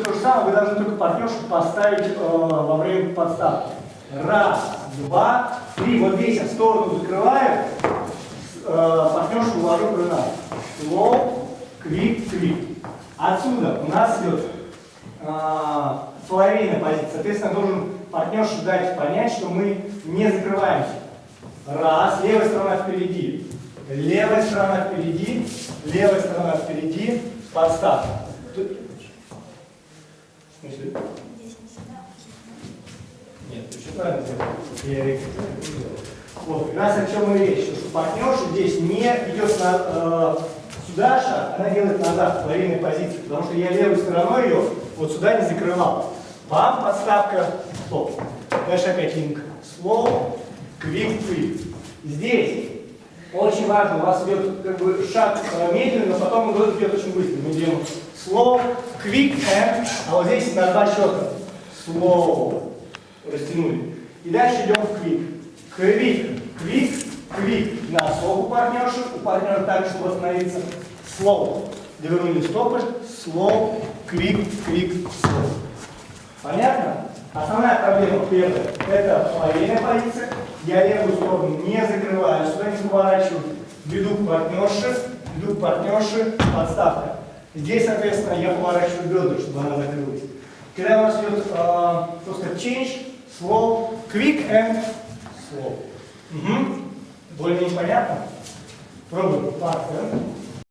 то же самое, вы должны только партнершу поставить во время подставки. Раз, два, три. Вот здесь я в сторону закрываю, партнершу уложу прына. Slow, quick, quick. Отсюда у нас идет половина позиции. Соответственно, должен партнершу дать понять, что мы не закрываемся. Раз, левая сторона впереди. Левая сторона впереди, левая сторона впереди, подставка. Нет, ты что правильно сделал? Вот, как раз о чем и речь, что партнерша здесь не идет сюда шаг, она делает назад, в половинной позиции, потому что я левой стороной ее вот сюда не закрывал. Вам подставка, стоп. Дальше опять линк. Slow, quick, quick. Здесь очень важно, у вас идет как бы шаг медленно, но потом он идет очень быстро. Мы делаем slow, quick, and, а вот здесь на два счета. Slow. Растянули. И дальше идем в quick. Quick, quick, quick. На стоп у партнерши, у партнера так, чтобы остановиться. Slow. Довернули стопы. Slow, quick, quick, slow. Понятно? Основная проблема первая – это половинная позиция. Я левую сторону не закрываю, сюда не поворачиваю. Веду к партнерше, подставка. Здесь, соответственно, я поворачиваю бедра, чтобы она закрылась. Когда у нас идет просто change, slow, quick and slow. Более-менее понятно? Пробуем. Так, да?